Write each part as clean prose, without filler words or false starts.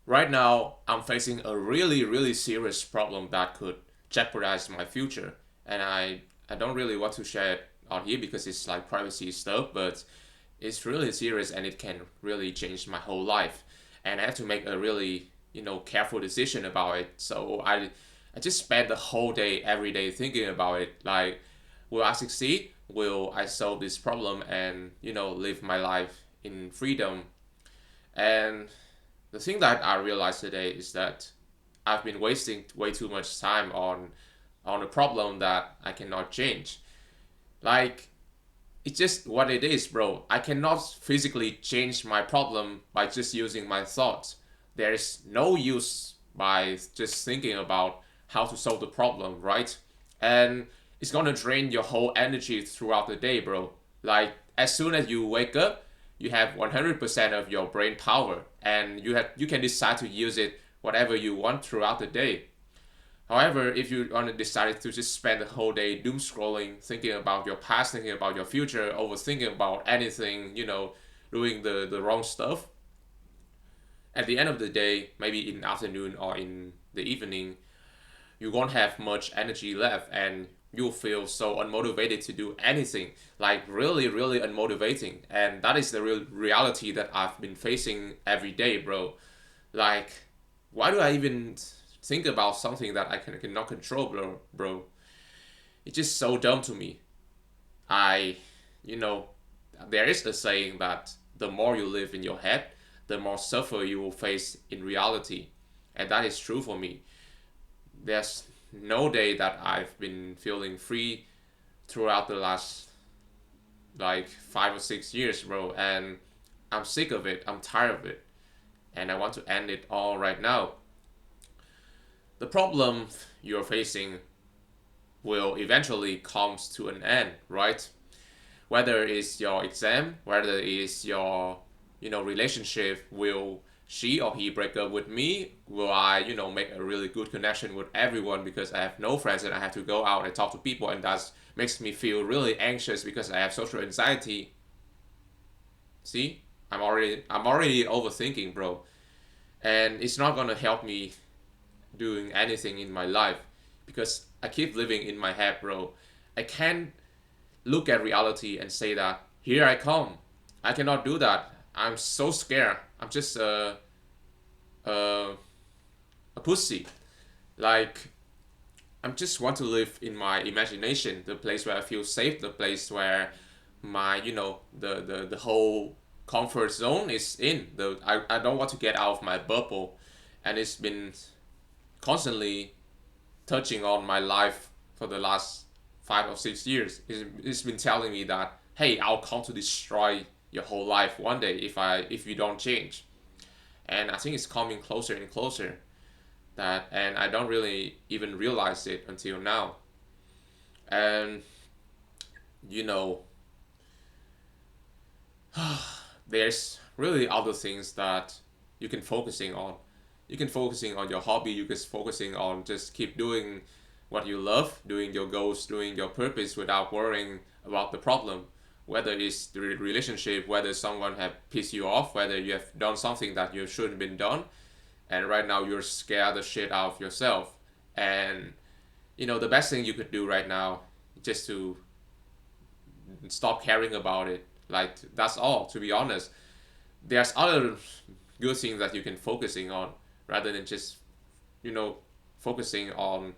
Right now, I'm facing a really, really serious problem that could jeopardize my future. And I don't really want to share it on here because it's like privacy stuff, but it's really serious and it can really change my whole life. And I have to make a really, careful decision about it. So I just spend the whole day, every day thinking about it. Like, will I succeed? Will I solve this problem and, live my life in freedom? And the thing that I realized today is that I've been wasting way too much time on a problem that I cannot change. Like, it's just what it is, bro. I cannot physically change my problem by just using my thoughts. There is no use by just thinking about how to solve the problem, right? And it's gonna drain your whole energy throughout the day, bro. Like, as soon as you wake up, you have 100% of your brain power, and you can decide to use it whatever you want throughout the day. However, if you want to decide to just spend the whole day doom scrolling, thinking about your past, thinking about your future, overthinking about anything, doing the wrong stuff, at the end of the day, maybe in the afternoon or in the evening, you won't have much energy left and you'll feel so unmotivated to do anything, like really, really unmotivating. And that is the real reality that I've been facing every day, bro. Like, why do I even think about something that cannot control, bro? It's just so dumb to me. I, you know, there is a saying that the more you live in your head, the more suffer you will face in reality. And that is true for me. There's no day that I've been feeling free throughout the last like 5 or 6 years, bro. And I'm sick of it. I'm tired of it. And I want to end it all right now. The problem you're facing will eventually comes to an end, right? Whether it's your exam, whether it's your relationship, will she or he break up with me? Will I make a really good connection with everyone because I have no friends and I have to go out and talk to people, and that makes me feel really anxious because I have social anxiety. See, I'm already overthinking, bro, and it's not gonna help me doing anything in my life because I keep living in my head, bro. I can't look at reality and say that here I come. I cannot do that. I'm so scared. I'm just a, a pussy. Like, I just want to live in my imagination, the place where I feel safe, the place where my the whole comfort zone is in. I don't want to get out of my bubble, and it's been constantly touching on my life for the last 5 or 6 years. It's been telling me that hey, I'll come to destroy your whole life one day if you don't change. And I think it's coming closer and closer. That and I don't really even realize it until now. And you know, there's really other things that you can focusing on. You can focusing on your hobby. You can focusing on just keep doing what you love, doing your goals, doing your purpose without worrying about the problem. Whether it's the relationship, whether someone have pissed you off, whether you have done something that you shouldn't been done, and right now you're scared the shit out of yourself. And the best thing you could do right now just to stop caring about it. Like, that's all, to be honest. There's other good things that you can focusing on rather than just you know focusing on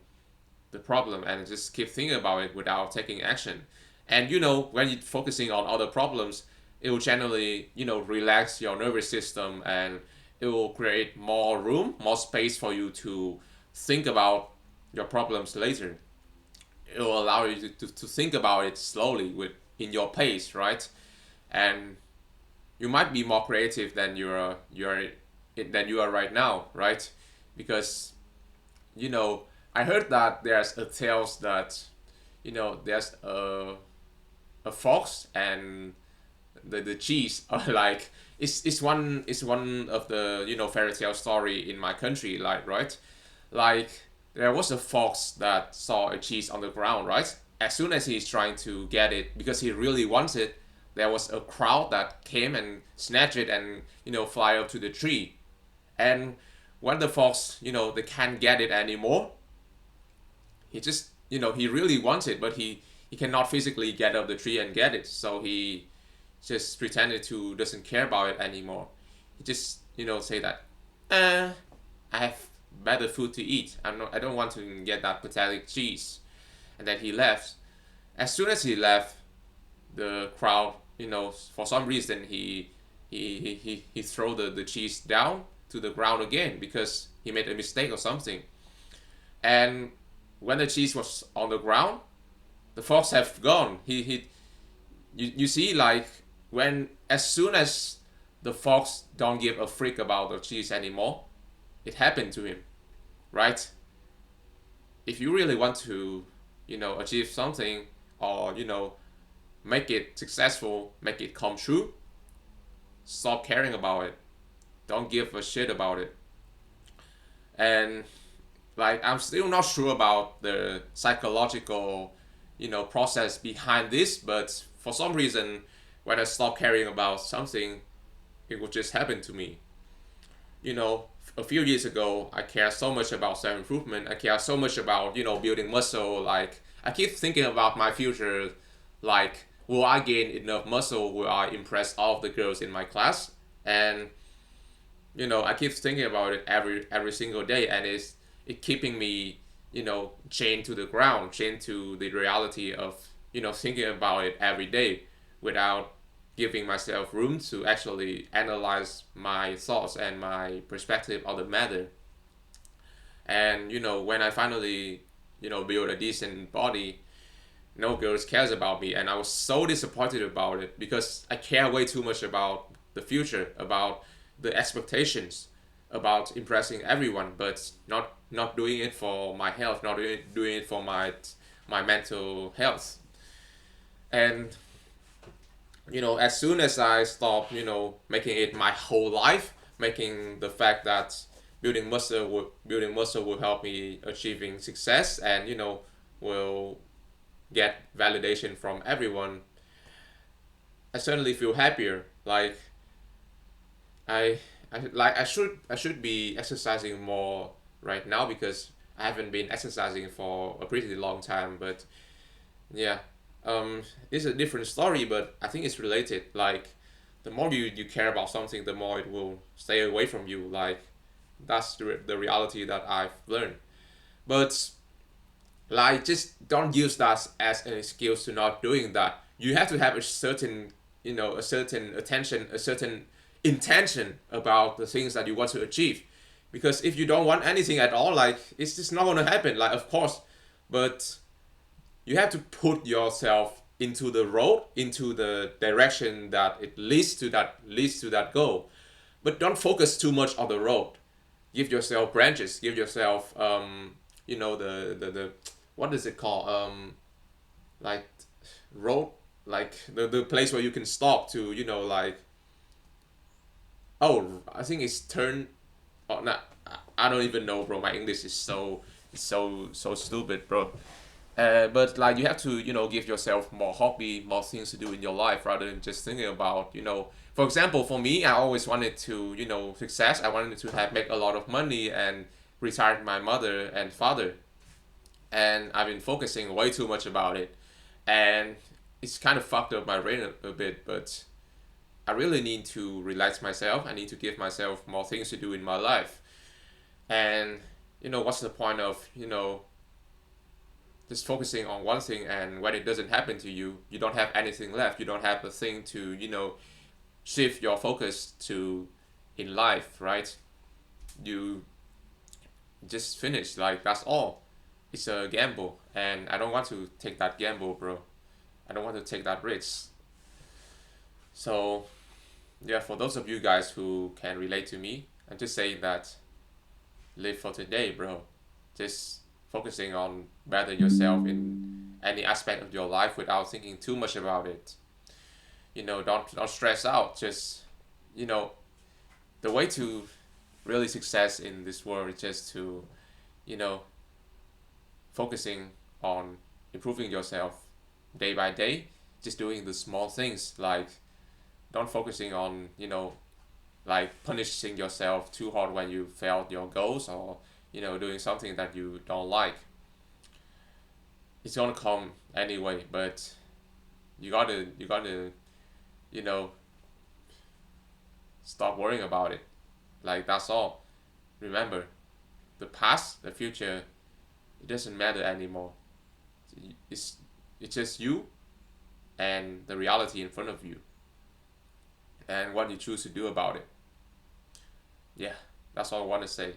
the problem and just keep thinking about it without taking action. And when you're focusing on other problems, it will generally relax your nervous system, and it will create more room, more space for you to think about your problems later. It will allow you to think about it slowly with in your pace, right? And you might be more creative than you are right now, right? Because I heard that there's a tales that there's a fox and the cheese are like it's one of the fairy tale story in my country, like, right? Like, there was a fox that saw a cheese on the ground, right? As soon as he's trying to get it because he really wants it, there was a crowd that came and snatched it and fly up to the tree. And when the fox, they can't get it anymore, he just, he really wants it, but he cannot physically get up the tree and get it. So he just pretended to doesn't care about it anymore. He just, say that, I have better food to eat. I don't want to get that pathetic cheese. And then he left. As soon as he left, the crowd, for some reason he throw the cheese down to the ground again because he made a mistake or something. And when the cheese was on the ground, the fox have gone. You see, like, when as soon as the fox don't give a freak about the cheese anymore, it happened to him, right? If you really want to, achieve something, or make it successful, make it come true, stop caring about it. Don't give a shit about it. And like, I'm still not sure about the psychological, process behind this, but for some reason, when I stop caring about something, it would just happen to me. A few years ago, I care so much about self-improvement. I care so much about, building muscle. Like, I keep thinking about my future, like, will I gain enough muscle? Will I impress all of the girls in my class? And I keep thinking about it every single day, and it keeping me, chained to the ground, chained to the reality of, thinking about it every day without giving myself room to actually analyze my thoughts and my perspective on the matter. And when I finally, build a decent body, no girls cares about me, and I was so disappointed about it because I care way too much about the future, about the expectations, about impressing everyone, but not doing it for my health, not doing it for my mental health. And as soon as I stop, making it my whole life, making the fact that building muscle will help me achieving success, and will get validation from everyone, I certainly feel happier. Like, I I should be exercising more right now because I haven't been exercising for a pretty long time. But yeah, it's a different story, but I think it's related. Like, the more you care about something, the more it will stay away from you. Like, that's the reality that I've learned. But like, just don't use that as an excuse to not doing that. You have to have a certain attention, a certain intention about the things that you want to achieve. Because if you don't want anything at all, like, it's just not gonna happen. Like, of course, but you have to put yourself into the road, into the direction that it leads to that goal. But don't focus too much on the road. Give yourself branches. Give yourself the what is it called, like, road, like the place where you can stop to, like, oh, I think it's turn. Oh, not, I don't even know, bro. My English is so stupid, bro. But like, you have to, give yourself more hobby, more things to do in your life rather than just thinking about, for example, for me, I always wanted to, success. I wanted to have make a lot of money and retire my mother and father, and I've been focusing way too much about it, and it's kind of fucked up my brain a bit. But I really need to relax myself. I need to give myself more things to do in my life. And what's the point of just focusing on one thing, and when it doesn't happen to you, you don't have anything left. You don't have a thing to shift your focus to in life, right? You just finish, like, that's all. It's a gamble, and I don't want to take that gamble, bro. I don't want to take that risk. So yeah, for those of you guys who can relate to me, I'm just saying that live for today, bro. Just focusing on better yourself in any aspect of your life without thinking too much about it. Don't stress out. Just, you know the way to really success in this world is just to, you know focusing on improving yourself day by day, just doing the small things. Like, don't focusing on, like punishing yourself too hard when you failed your goals, or doing something that you don't like. It's gonna come anyway, but you gotta you know stop worrying about it. Like, that's all. Remember, the past, the future, it doesn't matter anymore. It's it's just you and the reality in front of you, and what you choose to do about it. Yeah, that's all I want to say.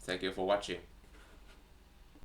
Thank you for watching.